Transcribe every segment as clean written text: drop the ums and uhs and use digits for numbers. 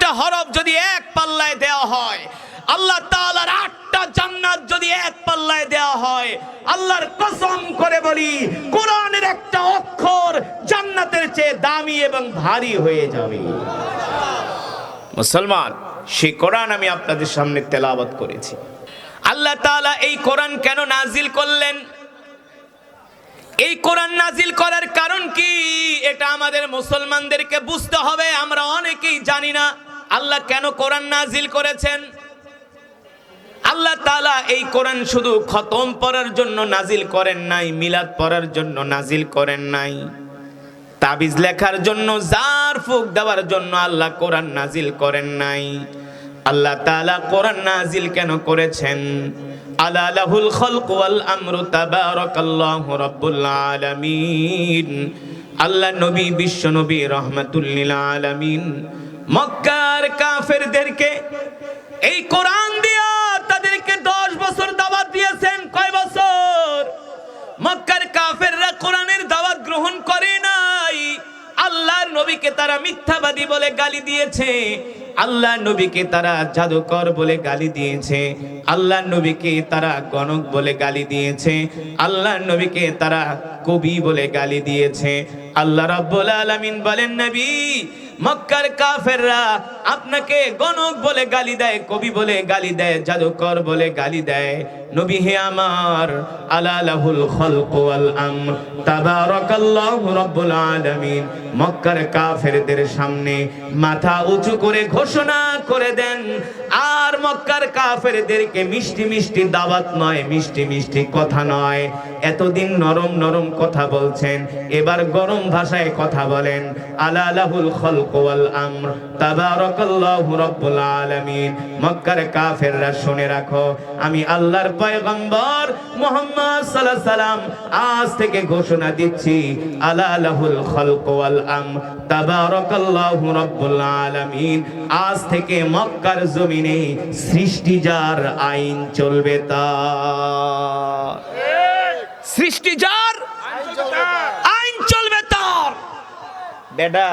আটটা হরফ যদি এক পাল্লায় দেওয়া হয়, আল্লাহ তাআলার আটটা জান্নাত যদি এক পাল্লায় দেওয়া হয়, আল্লাহর কসম করে বলি কোরআনের একটা অক্ষর জান্নাতের চেয়ে দামি এবং ভারী হয়ে যাবে। মুসলমান, সেই কোরআন আমি আপনাদের সামনে তেলাওয়াত করেছি। আল্লাহ তাআলা এই কোরআন কেন নাজিল করলেন? এই কোরআন নাজিল করার কারণ কি, এটা আমাদের মুসলমানদেরকে বুঝতে হবে। আমরা অনেকেই জানি না আল্লাহ কেন কোরআন নাজিল করেছেন। আল্লাহ তাআলা এই কোরআন শুধু খতম পড়ার জন্য নাজিল করেন নাই, মিলাদ পড়ার জন্য নাজিল করেন নাই, তাবিজ লেখার জন্য, জার ফুক দেওয়ার জন্য আল্লাহ কোরআন নাজিল করেন নাই। আল্লাহ তাআলা কোরআন নাজিল কেন করেছেন? আলা লাহুল খালকু ওয়াল আমরু তাবারাকাল্লাহু রাব্বুল আলামিন। আল্লাহ নবী, বিশ্ব নবী, রাহমাতুল লিল আলামিন মক্কার কাফেরদেরকে এই কোরআন দিয়া তাদেরকে 10 বছর দাওয়াত দিয়েছেন। কয় বছর? মক্কার কাফেররা কোরআনের দাওয়াত গ্রহণ করে নাই। আল্লাহর নবীকে তারা মিথ্যাবাদী বলে গালি দিয়েছে, আল্লাহ নবীকে তারা জাদুকর বলে গালি দিয়েছে, আল্লাহ নবীকে তারা গণক বলে গালি দিয়েছে, আল্লাহ নবীকে তারা কবি বলে গালি দিয়েছে। আল্লাহ রাব্বুল আলামিন বলেন, নবী, মক্কার কাফেররা আপনাকে গণক বলে গালি দেয়, কবি বলে গালি দেয়, জাদুকর বলে গালি দেয়। নবী হে আমার, আলা লাহুল খালকু ওয়াল আমর তাবারাকাল্লাহু রাব্বুল আলামিন মক্কার কাফেরদের সামনে মাথা উঁচু করে ঘোষণা করে দেন। আর মক্কার কাফেরদেরকে মিষ্টি মিষ্টি দাওয়াত নয়, মিষ্টি মিষ্টি কথা নয়। এতদিন নরম নরম কথা বলছেন, এবার গরম ভাষায় কথা বলেন। আলা লাহুল খালকু ওয়াল আমর তাবারাকাল্লাহু রাব্বুল আলামিন। মক্কার কাফেররা শুনে রাখো, আমি আল্লাহর পয়গম্বর মুহাম্মদ সাল্লাল্লাহু আলাইহি সাল্লাম আজ থেকে ঘোষণা দিচ্ছি, আলা লাহুল খালকু ওয়াল আমর তাবারাকাল্লাহু রাব্বুল আলামিন। আজ থেকে মক্কার জমিনে সৃষ্টি যার, আইন চলবে তার। সৃষ্টি যার, আইন চলবে তার। বেটা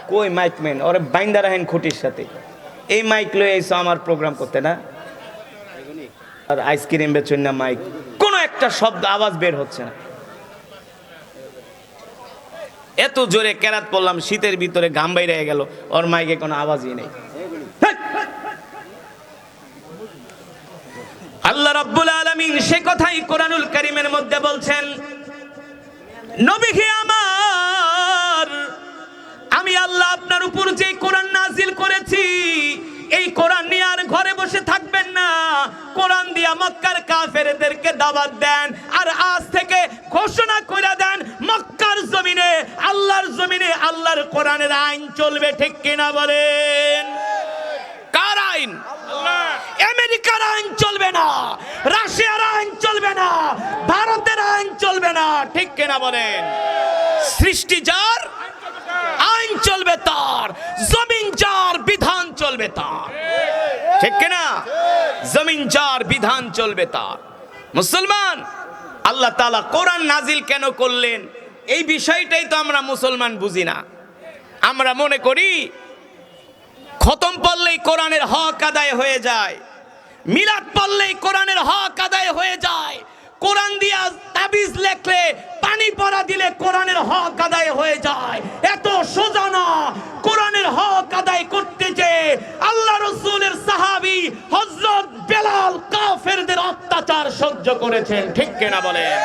কই মাইকম্যান, ওরে বাইন্দা রাখেন খুঁটির সাথে। এই মাইক লয়ে এসো আমার প্রোগ্রাম করতে না, আর আইসক্রিম বেচেন না মাইক, কোনো একটা শব্দ আওয়াজ বের হচ্ছে না। এত জোরে কেরাত পড়লাম, শীতের ভিতরে ঘাম বাইরে গেল, ওর মাইকে কোনো আওয়াজই নেই। আল্লাহ রাব্বুল আলামিন সে কথাই কোরআনুল কারীমের মধ্যে বলছেন, নবী হে আমার, আমি আল্লাহ আপনার উপর যে কোরআন নাজিল করেছি, এই কোরআন নিয়ে আর ঘরে বসে থাকবেন না। কোরআন দিয়া মক্কার কাফেরদেরকে দাওয়াত দেন, আর আজ থেকে ঘোষণা করে দেন মক্কার জমিনে, আল্লাহর জমিনে আল্লাহর কোরআনের আইন চলবে। ঠিক কিনা বলেন? কার আইন? আমেরিকার আইন চলবে না, রাশিয়ার আইন চলবে না, ভারতের আইন চলবে না। ঠিক কিনা বলেন? সৃষ্টি যার, আইন চলবে তার, জমিন যার, বিধান চলবে তার। ঠিক কিনা? জমিন যার, বিধান চলবে তার। মুসলমান, আল্লাহ তাআলা কোরআন নাজিল কেন করলেন, এই বিষয়টাই তো আমরা মুসলমান বুঝি না। আমরা মনে করি খতম পড়লেই কোরআনের হক আদায় হয়ে যায়, মিলাদ পড়লেই কোরআনের হক আদায় হয়ে যায়, কোরআন দিয়া তাবিজ লেখলে, পানি পড়া দিলে কোরআনের হক আদায় হয়ে যায়। এত সোজা না। কোরআনের হক আদায় করতে যে আল্লাহ রাসূলের সাহাবী হযরত বেলাল কাফেরদের অত্যাচার সহ্য করেছেন। ঠিক কিনা বলেন?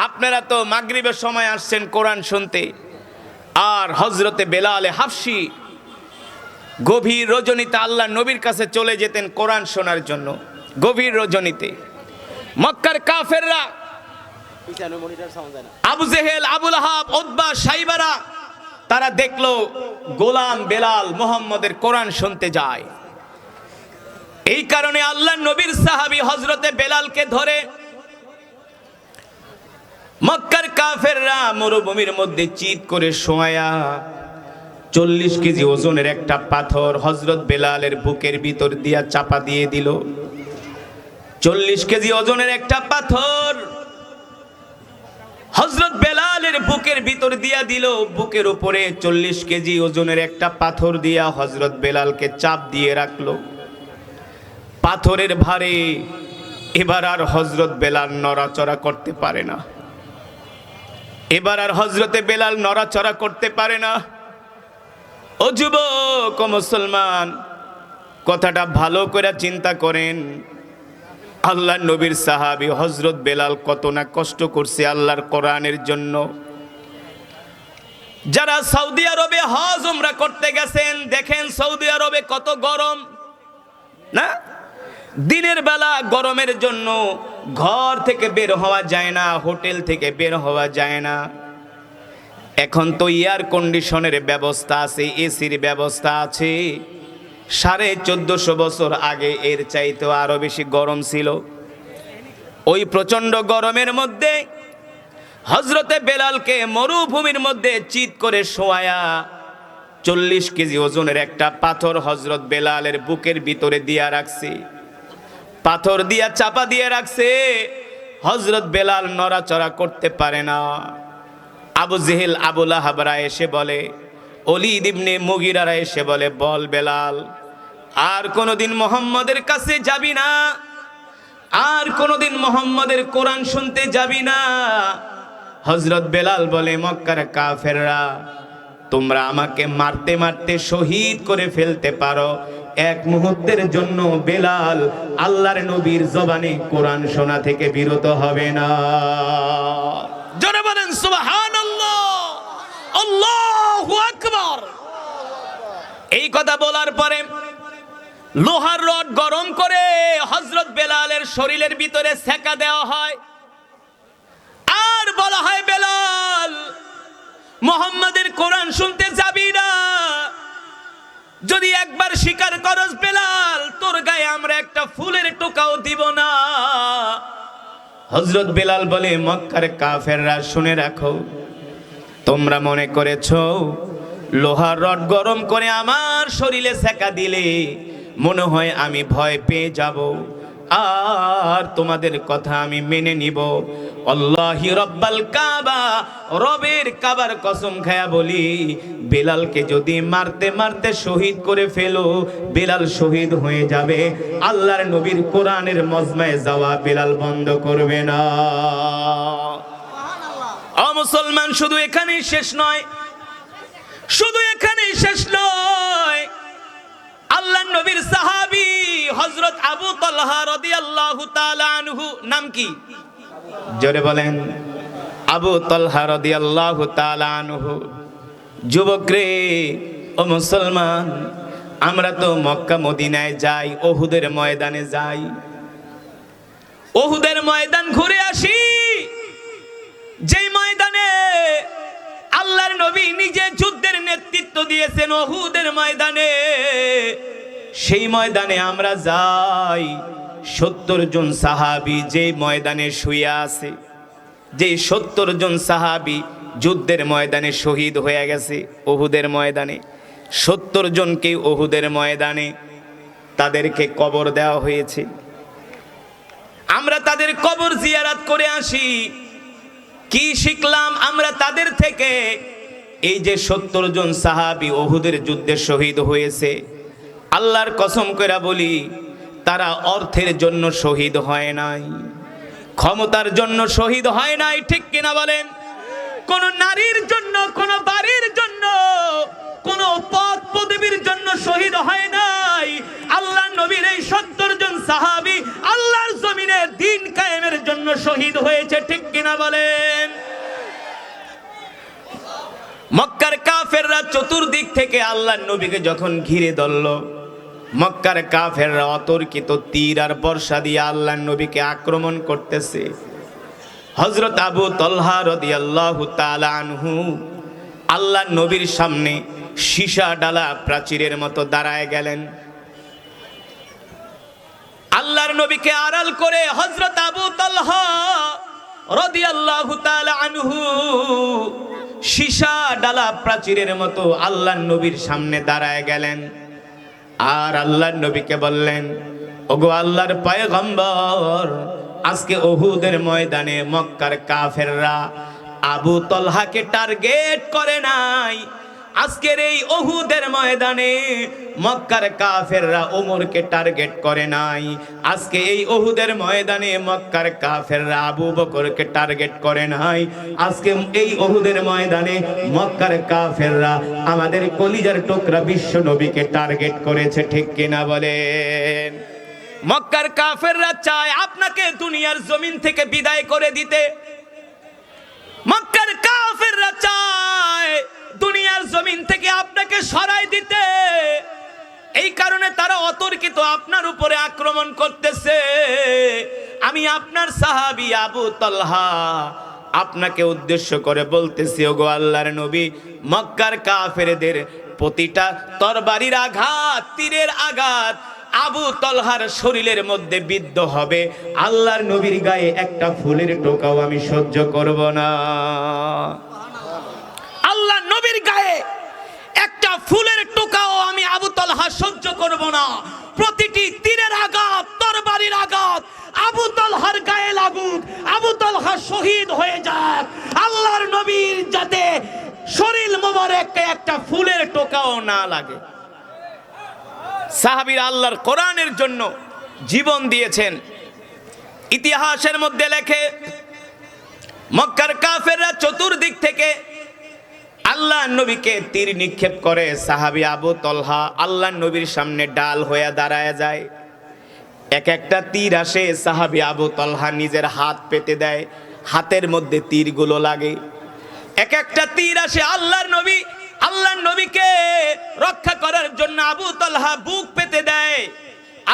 আপনারা তো মাগরিবের সময় আসছেন কোরআন শুনতে, আর হযরতে বেলাল হাফসি গভীর রজনীতে আল্লাহ নবীর কাছে চলে যেতেন কোরআন শোনার জন্য। গভীর রজনীতে মক্কার কাফেররা, আবু জেহেল, আবু লাহাব, উতবা, সাইবারা, তারা দেখলো গোলাম বেলাল মুহাম্মদের কোরআন শুনতে যায়। এই কারণে আল্লাহ নবীর সাহাবী হযরতে বেলালকে ধরে মক্কার কাফেররা মরুভূমির মধ্যে চিৎ করে শোয়া 40 কেজি ওজনের একটা পাথর হযরত বেলালের বুকের ভিতর দিয়া চাপা দিয়ে দিল। 40 কেজি ওজনের একটা পাথর হযরত বেলালের বেলালের বুকের ভিতর দিয়া দিল। বুকের উপরে 40 কেজি ওজনের একটা পাথর দিয়া হযরত বেলালকে চাপ দিয়ে রাখলো। পাথরের ভারে এবার আর হযরত বেলাল নড়াচড়া করতে পারে না। এবার আর হযরতে বেলাল নড়াচড়া করতে পারে না। ও যুবক, ও মুসলমান, কথাটা ভালো করে চিন্তা করেন। আল্লাহর নবীর সাহাবী হযরত বেলাল কত না কষ্ট করছে আল্লাহর কোরআনের জন্য। যারা সৌদি আরবে হজ উমরা করতে গেছেন, দেখেন সৌদি আরবে কত গরম না? দিনের বেলা গরমের জন্য ঘর থেকে বের হওয়া যায় না, হোটেল থেকে বের হওয়া যায় না। এখন তো এয়ার কন্ডিশনের ব্যবস্থা আছে, এসির ব্যবস্থা আছে। 1450 বছর আগে এর চাইতেও আরো বেশি গরম ছিল। ওই প্রচন্ড গরমের মধ্যে হযরতে বেলালকে মরুভূমির মধ্যে চিৎ করে শোয়ায়া 40 কেজি ওজনের একটা পাথর হযরত বেলালের বুকের ভিতরে দিয়া রাখছে। পাথর দিয়া চাপা দিয়ে রাখছে। হযরত বেলাল নড়াচড়া করতে পারে না। আবু জেহেল, আবু লাহাবরা এসে বলে, ওলীদ ইবনে মুগীরারা এসে বলে, বল বেলাল, আর কোনোদিন মুহাম্মদের কাছে যাবি না, আর কোনোদিন মুহাম্মদের কোরআন শুনতে যাবি না। হযরত বেলাল বলে, মক্কার কাফেররা, তোমরা আমাকে মারতে মারতে শহীদ করে ফেলতে পারো, এক মুহূর্তের জন্য বেলাল আল্লাহর নবীর জবানে কোরআন শোনা থেকে বিরত হবে না। জোরে বলেন সুবহানাল্লাহ, আল্লাহু আকবার। এই কথা বলার পরে লোহার রড গরম করে হযরত বেলালের শরীরের ভিতরে সেকা দেওয়া হয়। আর বলা হয়, বেলাল, মুহাম্মাদের কোরআন শুনতে যাবি না। যদি একবার স্বীকার করস বেলাল, তোর গায়ে আমরা একটা ফুলের টোকাও দিব না। হযরত বেলাল বলে, মক্কার কাফেররা, শুনে রাখো, তোমরা মনে করেছো লোহার রড গরম করে আমার শরীরে সেকা দিলে মনে হয় আমি ভয় পেয়ে যাব আর তোমাদের কথা আমি মেনে নিব। আল্লাহি রব্বাল কাবা, রবের কাবার কসম খায়া বলি, বেলালকে যদি মারতে মারতে শহীদ করে ফেলো, বেলাল শহীদ হয়ে যাবে। আল্লাহর নবীর কোরআনের মজমায় যাওয়া বেলাল বন্ধ করবে না। ও মুসলমান, শুধু এখানেই শেষ নয়, শুধু এখানেই শেষ নয়। আল্লাহর নবীর সাহাবী হযরত আবু তালহা রাদিয়াল্লাহু তাআলা আনহু, নাম কি? জোরে বলেন। আবু তালহা রাদিয়াল্লাহু তাআলা আনহু। যুবক রে, ও মুসলমান, আমরা তো মক্কা মদিনায় যাই, ওহুদের ময়দানে যাই, ওহুদের ময়দান ঘুরে আসি, যেই ময়দানে আল্লাহর নবী নিজে যুদ্ধের নেতৃত্ব দিয়েছেন, ওহুদের ময়দানে। সেই ময়দানে আমরা যাই। 70 জন সাহাবী যে ময়দানে শুয়ে আছে, যে 70 জন সাহাবী যুদ্ধের ময়দানে শহীদ হয়ে গেছে, ওহুদের ময়দানে 70 জনকে ওহুদের ময়দানে তাদেরকে কবর দেওয়া হয়েছে। আমরা তাদের কবর জিয়ারত করে আসি। কি শিখলাম আমরা তাদের থেকে? এই যে 70 জন সাহাবী ওহুদের যুদ্ধে শহীদ হয়েছে, আল্লাহর কসম করে বলি, তারা অর্থের জন্য শহীদ হয় নাই, ক্ষমতার জন্য শহীদ হয় নাই, ঠিক কিনা বলেন? কোন নারীর জন্য, কোন বাড়ির জন্য, কোন পদ পদবীর জন্য শহীদ হয় নাই। আল্লাহর নবীর এই 70 জন সাহাবী আল্লাহর জমিনে দ্বীন কায়েমের জন্য শহীদ হয়েছে, ঠিক কিনা বলেন? মক্কার কাফেররা চতুর্দিক থেকে আল্লাহর নবীকে যখন ঘিরে ধরল, মক্কার কাফেররা অতর্কিত তীর আর বর্ষা দিয়ে আল্লাহর নবীকে আক্রমণ করতেছে। হযরত আবু তালহা রাদিয়াল্লাহু তাআলা আনহু আল্লাহর নবীর সামনে সীসা ডালা প্রাচীরের মতো দাঁড়ায় গেলেন। আল্লাহর নবীকে আড়াল করে হযরত আবু তালহা রাদিয়াল্লাহু তাআলা আনহু সীসা ডালা প্রাচীরের মতো আল্লাহর নবীর সামনে দাঁড়ায় গেলেন। আর আল্লাহর নবীকে বললেন, ওগো আল্লাহর পয়গম্বর, আজকে উহুদের ময়দানে মক্কার কাফেররা আবু তলহাকে টার্গেট করে নাই। আজকের এই উহুদের ময়দানে মক্কার কাফেররা ওমরকে টার্গেট করে নাই। আজকে এই উহুদের ময়দানে মক্কার কাফেররা আবু বকরকে টার্গেট করে নাই। আজকে এই উহুদের ময়দানে মক্কার কাফেররা আমাদের কলিজার টুকরা বিশ্ব নবীকে টার্গেট করেছে, ঠিক কিনা বলেন? মক্কার কাফেররা চায় আপনাকে দুনিয়ার জমিন থেকে বিদায় করে দিতে। মক্কার কাফেররা চায় দুনিয়ার জমিন থেকে আপনাকে সরাই দিতে। এই কারণে তারা অতর্কিত আপনার উপরে আক্রমণ করতেছে। আমি আপনার সাহাবী আবু তালহা আপনাকে উদ্দেশ্য করে বলতেছি, ওগো আল্লাহর নবী, মক্কার কাফেরদের প্রতিটা তরবারির আঘাত, তীরের আঘাত আবু তলহার শরীরের মধ্যে বিদ্ধ হবে। আল্লাহর নবীর গায়ে একটা ফুলের টোকাও আমি সহ্য করব না। আল্লাহর নবীর গায়ে একটা ফুলের টোকাও আমি আবু তলহা সহ্য করব না। প্রতিটি তীরের আঘাত, তরবারির আঘাত আবু তলহার গায়ে লাগুক, আবু তলহা শহীদ হয়ে যাক। আল্লাহর নবীর যাতে শরীর মোবারকে একটা ফুলের টোকাও না লাগে। সাহাবীরা আল্লাহর কোরআনের জন্য জীবন দিয়েছেন। ইতিহাসের মধ্যে লেখে, মক্কার কাফেররা চতুর্দিক থেকে আল্লাহর নবীকে তীর নিক্ষেপ করে। সাহাবী আবু তলহা আল্লাহর নবীর সামনে ডাল হয়ে দাঁড়ায় যায়। এক একটা তীর আসে, সাহাবী আবু তলহা নিজের হাত পেতে দেয়, হাতের মধ্যে তীরগুলো লাগে। এক একটা তীর আসে, আল্লাহর নবীকে রক্ষা করার জন্য আবু তালহা বুক পেতে দেয়।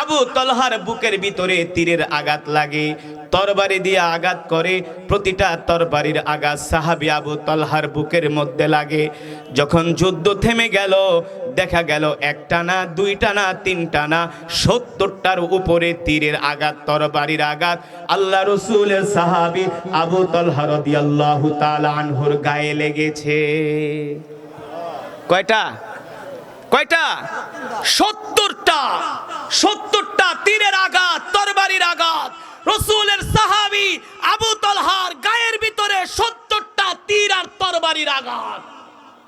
আবু তালহার বুকের ভিতরে তীরের আঘাত লাগে, তরবারি দিয়ে আঘাত করে। প্রতিটা তরবারির আঘাত সাহাবী আবু তালহার বুকের মধ্যে লাগে। যখন যুদ্ধ থেমে গেল, দেখা গেল একটা না, দুইটা না, তিনটা না, ৭০টার উপরে তীরের আঘাত, তরবারির আঘাত আল্লাহ রাসূলের সাহাবী আবু তালহা রাদিয়াল্লাহু তাআলা আনহুর গায়ে লেগেছে। কয়টা? ৭০টা তীরের আঘাত, তরবারির আঘাত রাসূলের সাহাবী আবু তালহার গায়ের ভিতরে ৭০টা তীর আর তরবারির আঘাত।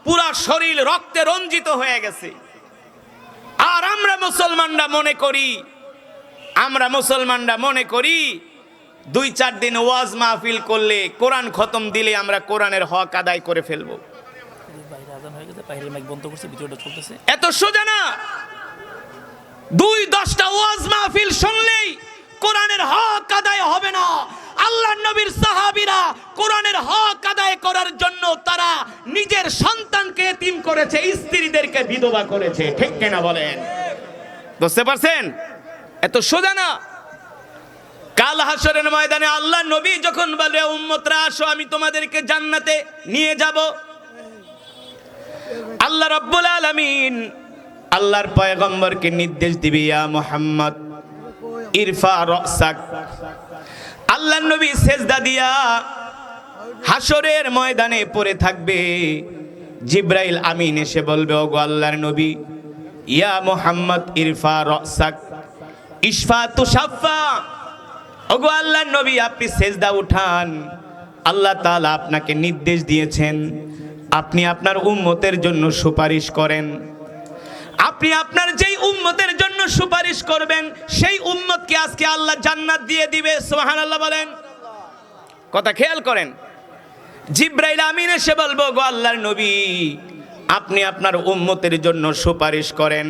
পুরা শরীর রক্তে রঞ্জিত হয়ে গেছে। আর আমরা মুসলমানরা মনে করি ২-৪ দিন ওয়াজ মাহফিল করলে, কোরআন খতম দিলে আমরা কোরআনের হক আদায় করে ফেলবো। এত সোজা না। ২-১০টা ওয়াজ মাহফিল শুনলেই কোরআনের হক আদায় হবে না। আল্লাহর নবীর সাহাবীরা কোরআনের হক আদায় করার জন্য তারা নিজের সন্তানকে এতিম করেছে, স্ত্রীদেরকে বিধবা করেছে, ঠিক কিনা বলেন? বুঝতে পারছেন? এত সোজা না। কাল হাসরের ময়দানে আল্লাহর নবী যখন বলে, উম্মতরা আসো, আমি তোমাদেরকে জান্নাতে নিয়ে যাব। আল্লাহ রাব্বুল আলামিন আল্লাহর পয়গম্বরকে নির্দেশ দিবে, ইয়া মুহাম্মদ ইরফা রাসাক। আল্লাহর নবী সেজদা দিয়া হাসরের ময়দানে পড়ে থাকবে। জিবরাইল আমিন এসে বলবে, ওগো আল্লাহর নবী, ইয়া মুহাম্মদ ইরফা রাসাক ইশফা তুশাফা। ওগো আল্লাহর নবী, আপনি সেজদা উঠান। আল্লাহ তাআলা আপনাকে নির্দেশ দিয়েছেন, আপনি আপনার উম্মতের জন্য সুপারিশ করেন। আপনি আপনার যেই উম্মতের জন্য সুপারিশ করবেন, সেই উম্মতকে আজকে আল্লাহ জান্নাত দিয়ে দিবে। সুবহানাল্লাহ বলেন। কথা খেয়াল করেন। জিবরাইল আমিন এসে বলবো, গো আল্লাহর নবী, আপনি আপনার উম্মতের জন্য সুপারিশ করেন।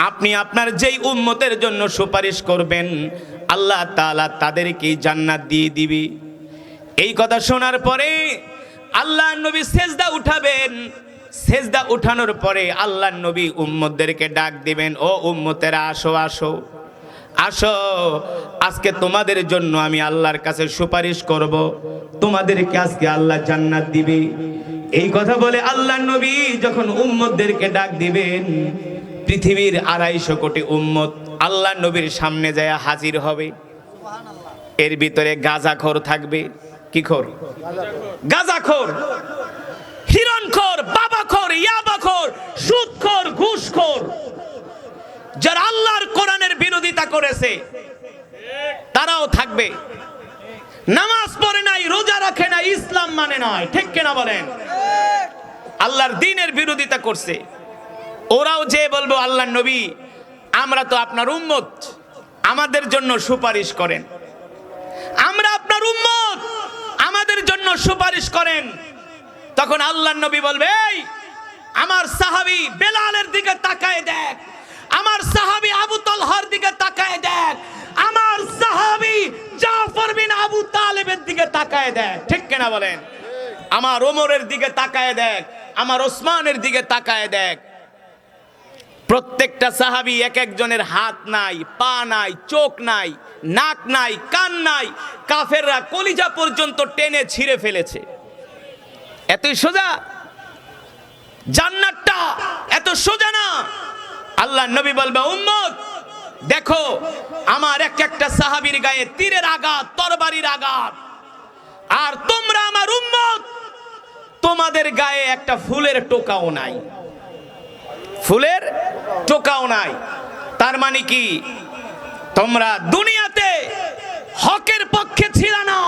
আপনি আপনার যেই উম্মতের জন্য সুপারিশ করবেন, আল্লাহ তাআলা তাদেরকে জান্নাত দিয়ে দিবে। এই কথা শোনার পরে আল্লাহর নবী সেজদা উঠাবেন। সেজদা উঠানোর পরে আল্লাহর নবী উম্মতদেরকে ডাক দিবেন, ও উম্মতেরা আসো আসো আসো, আজকে তোমাদের জন্য আমি আল্লাহর কাছে সুপারিশ করব, তোমাদেরকে আজকে আল্লাহ জান্নাত দিবে। এই কথা বলে আল্লাহর নবী যখন উম্মতদেরকে ডাক দিবেন, পৃথিবীর ২৫০ কোটি উম্মত আল্লাহর নবীর সামনে যায় হাজির হবে। এর ভিতরে গাঁজাখোর থাকবে। কি খোর? গাঁজাখোর, হিরণখোর, বাবাখোর, ইয়াবাখোর, সুদখোর, ঘুষখোর, যারা আল্লাহর কোরআনের বিরোধিতা করেছে তারাও থাকবে। নামাজ পড়ে নাই, রোজা রাখে নাই, ইসলাম মানে নাই, ঠিক কিনা বলেন? আল্লাহর দ্বীনের বিরোধিতা করছে। ওরাও যে বলবো আল্লাহর নবী আমরা তো আপনার উম্মত, আমাদের জন্য সুপারিশ করেন, আমরা আপনার উম্মত, আমাদের জন্য সুপারিশ করেন। তখন আল্লাহর নবী বলবে, এই আমার সাহাবী বেলালের দিকে তাকায় দেখ, আমার সাহাবী আবু তালহার দিকে তাকায় দেখ, আমার সাহাবী জাফর বিন আবু তালেবের দিকে তাকায় দেখ, ঠিক কিনা বলেন? আমার ওমরের দিকে তাকায় দেখ, আমার ওসমানের দিকে তাকায় দেখ। প্রত্যেকটা সাহাবী এক একজনের হাত নাই, পা নাই, চোখ নাই, নাক নাই, কান নাই, কাফেররা কলিজা পর্যন্ত টেনে ছিঁড়ে ফেলেছে। এতই সোজা? জান্নাতটা এত সোজা না। আল্লাহর নবী বলবে, উম্মত দেখো আমার এক একটা সাহাবীর গায়ে তীরের আঘাত, তরবারির আঘাত, আর তোমরা আমার উম্মত, তোমাদের গায়ে একটা ফুলের টোকাও নাই, ফুলের টোকাও নাই। তার মানে কি তোমরা দুনিয়াতে হকের পক্ষে ছিল না,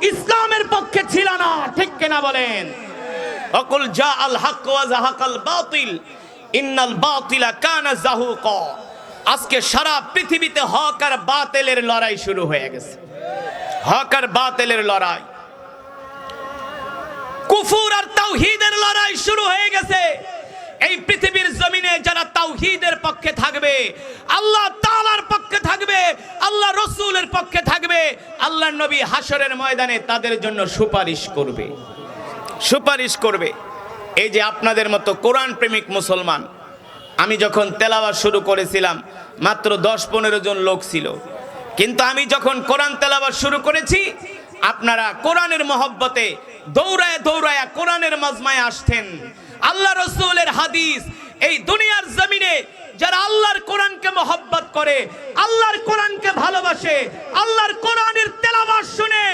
ইসলামের পক্ষে ছিল না, ঠিক কিনা বলেন? অকুল জা আল হক ওয়া যাহাকাল বাতিল ইন্নাল বাতিলা কানা যাহুকা। আজকে সারা পৃথিবীতে হক আর বাতিলের লড়াই শুরু হয়ে গেছে, হক আর বাতিলের লড়াই, কুফর আর তাওহীদের লড়াই শুরু হয়ে গেছে। এই পৃথিবীর জমিনে যারা তাওহীদের পক্ষে থাকবে, আল্লাহ তাআলার পক্ষে থাকবে, আল্লাহ রাসূলের পক্ষে থাকবে, আল্লাহর নবী হাশরের ময়দানে তাদের জন্য সুপারিশ করবে, সুপারিশ করবে। এই যে আপনাদের মতো কোরআন প্রেমিক মুসলমান, আমি যখন তেলাওয়াত শুরু করেছিলাম মাত্র 10-15 জন লোক ছিল, কিন্তু আমি যখন কোরআন তেলাওয়াত শুরু করেছি আপনারা কোরআনের মহব্বতে দৌড়ায় দৌড়ায় কোরআনের মাজমায় আসতেন। আল্লাহ রাসূলের হাদিস, এই দুনিয়ার জমিনে যারা আল্লাহর কোরআনকে মহব্বত করে, আল্লাহর কোরআনকে ভালোবাসে, আল্লাহর কোরআনের তেলাওয়াত শুনে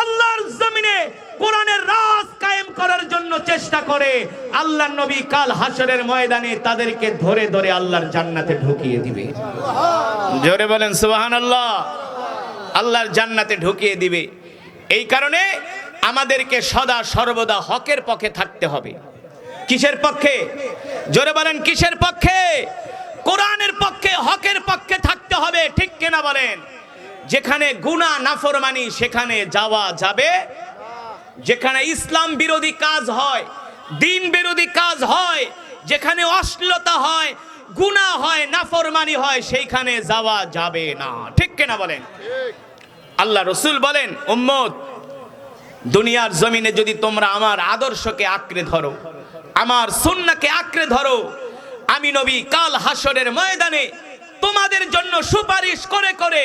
আল্লাহর জমিনে কোরআনের রাজ কায়েম করার জন্য চেষ্টা করে, আল্লাহর নবী কাল হাশরের ময়দানে তাদেরকে ধরে ধরে আল্লাহর জান্নাতে ঢুকিয়ে দিবে। জোরে বলেন সুবহানাল্লাহ। আল্লাহর জান্নাতে ঢুকিয়ে দিবে। এই কারণে আমাদেরকে সদা সর্বদা হকের পক্ষে থাকতে হবে। কিসের পক্ষে? জোরে বলেন কিসের পক্ষে? কোরআনের পক্ষে, হকের পক্ষে থাকতে হবে, ঠিক কিনা বলেন? যেখানে গুনাহ নাফরমানি সেখানে যাওয়া যাবে, যেখানে ইসলাম বিরোধী কাজ হয়, দ্বীন বিরোধী কাজ হয়, যেখানে অশ্লীলতা হয়, গুনাহ হয়, নাফরমানি হয়, সেইখানে যাওয়া যাবে না, ঠিক কিনা বলেন? আল্লাহ রাসূল বলেন, উম্মত দুনিয়ার জমিনে যদি তোমরা আমার আদর্শকে আঁকড়ে ধরো, আমার সুন্নাহকে আঁকড়ে ধরো, আমি নবী কাল হাশরের ময়দানে তোমাদের জন্য সুপারিশ করে করে,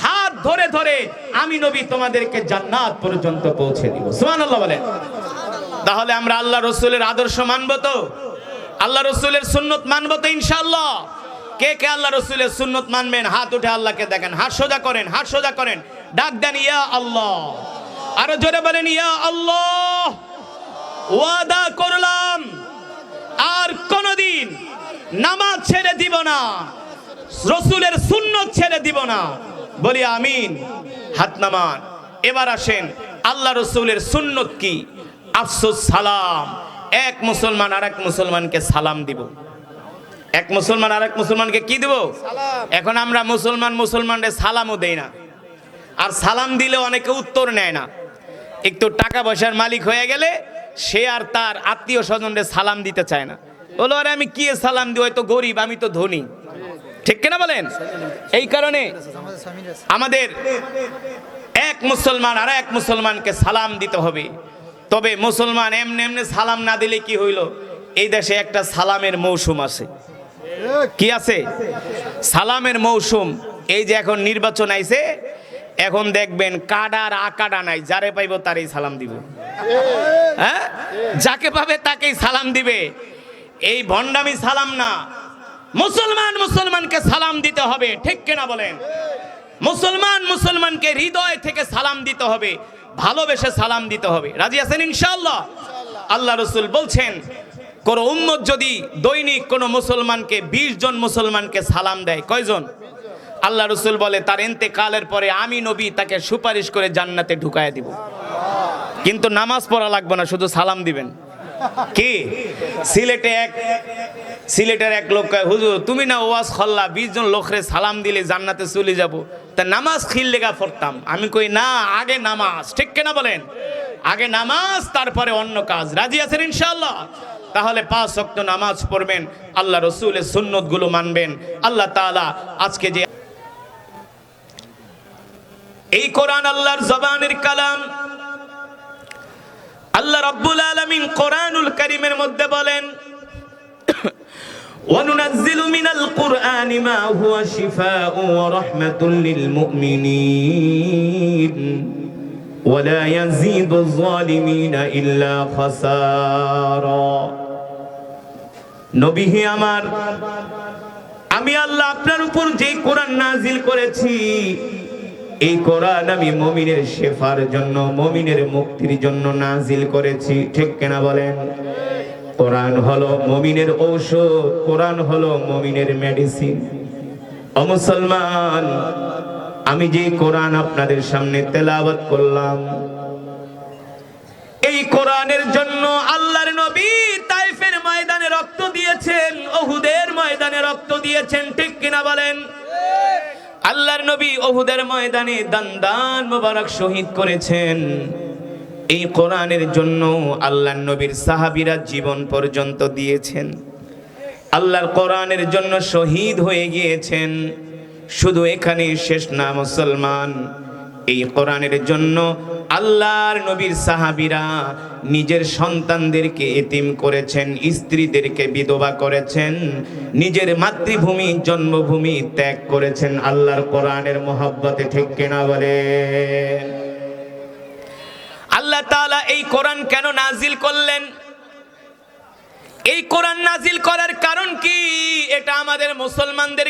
হাত ধরে ধরে আমি নবী তোমাদেরকে জান্নাত পর্যন্ত পৌঁছে দিব। সুবহানাল্লাহ বলেন। তাহলে আমরা আল্লাহ রাসূলের আদর্শ মানবো তো? আল্লাহ রাসূলের সুন্নাত মানবো তো ইনশাআল্লাহ? কে কে আল্লাহ রাসূলের সুন্নাত মানবেন? হাত উঠে আল্লাহকে দেখেন, হাত সোজা করেন, হাত সোজা করেন, ডাক দেন ইয়া আল্লাহ। আরো জোরে বলেন ইয়া আল্লাহ। ওয়াদা করলাম আর কোনদিন নামাজ ছেড়ে দিব না, রাসূলের সুন্নাত ছেড়ে দিব না। বলি আমিন। হাত নামান। এবার আসেন আল্লাহ রাসূলের সুন্নাত কি? আফসুস সালাম। এক মুসলমান আরেক মুসলমানকে সালাম দিব। এক মুসলমান আরেক মুসলমানকে কি দিব? সালাম। এখন আমরা মুসলমানদের সালামও দেই না, আর সালাম দিলে অনেকে উত্তর নেয় না। একটু টাকা পয়সার মালিক হয়ে গেলে সে আর তার আত্মীয় স্বজনদের সালাম দিতে চায় না। বলো আরে আমি কি সালাম দিব, তো গরিব, আমি তো ধনী, ঠিক কিনা বলেন? এই কারণে আমাদের এক মুসলমান আর এক মুসলমানকে সালাম দিতে হবে। তবে মুসলমান এমনি এমনি সালাম না দিলে কি হইল? এই দেশে একটা সালামের মৌসুম আছে। কি আছে? সালামের মৌসুম। এই যে এখন নির্বাচন আইছে, এখন দেখবেন কাডার আকাডা নাই, যারে পাইব তারই সালাম দিব। হ্যাঁ, যাকে পাবে তাকেই সালাম দিবে। এই ভণ্ডামি সালাম না। মুসলমান মুসলমানকে সালাম দিতে হবে, ঠিক কিনা বলেন? মুসলমান মুসলমানকে হৃদয় থেকে সালাম দিতে হবে, ভালোবেসে সালাম দিতে হবে। রাজি আছেন ইনশাআল্লাহ? আল্লাহ রাসূল বলছেন, কোন উম্মত যদি দৈনিক কোন মুসলমানকে 20 জন মুসলমানকে সালাম দেয়, কয়জন? আল্লাহ রসুল বলে তার ইন্তেকালের পরে আমি নবী তাকে সুপারিশ করে জান্নাতে ঢুকায় দিব। কিন্তু নামাজ পড়া লাগবে না, শুধু সালাম দিবেন। কি সিলেটের এক লোক কয়, হুজুর তুমি না ওয়াজ খল্লা 20 জন লোকরে সালাম দিলে জান্নাতে চলে যাব, তা নামাজ খিল লেগা পড়তাম। আমি কই না, আগে নামাজ, ঠিক কিনা বলেন? আগে নামাজ, তারপরে অন্য কাজ। রাজি আছেন ইনশাআল্লাহ? তাহলে 5 ওয়াক্ত নামাজ পড়বেন, আল্লাহ রসুলের সুন্নত গুলো মানবেন। আল্লাহ তাআলা আজকে যে এই কোরআন আল্লাহর জবানের কালাম, আল্লাহ রাব্বুল আলামিন কোরআনুল কারীমের মধ্যে বলেন, ওয়ানুনাজ্জিলু মিনাল কুরআনি মা হুয়া শিফাউন ওয়া রাহমাতুল লিল মুমিনিন ওয়া লা ইয়াজিদুয যালিমিনা ইল্লা খাসারা। নবী হে আমার, আমি আল্লাহ আপনার উপর যে কোরআন নাজিল করেছি, এই কোরআন আমি মুমিনের শেফার জন্য, মুমিনের মুক্তির জন্য নাজিল করেছি। ঠিক কিনা বলেন? কোরআন হলো মুমিনের ঔষধ, কোরআন হলো মুমিনের মেডিসিন। ও মুসলমান, আমি যে কোরআন আপনাদের সামনে তেলাওয়াত করলাম, এই কোরআনের জন্য আল্লাহর নবী তাইফের ময়দানে রক্ত দিয়েছেন, উহুদের ময়দানে রক্ত দিয়েছেন। ঠিক কিনা বলেন? আল্লাহর নবী উহুদের ময়দানে দান মোবারক শহীদ করেছেন। এই কোরআনের জন্য আল্লাহর নবীর সাহাবীরা জীবন পর্যন্ত দিয়েছেন, আল্লাহর কোরআনের জন্য শহীদ হয়ে গিয়েছেন। শুধু এখানে শেষ না মুসলমান, এই কোরআনের জন্য আল্লাহর নবীর সাহাবীরা নিজের সন্তানদেরকে এতিম করেছেন, স্ত্রীদেরকে বিধবা করেছেন, নিজের মাতৃভূমি জন্মভূমি ত্যাগ করেছেন আল্লাহর কোরআনের মহব্বতে। ঠিক কিনা বলেন? আল্লাহ তাআলা এই কোরআন কেন নাজিল করলেন? এই কোরআন নাজিল করার কারণ কি? এটা আমাদের মুসলমানদের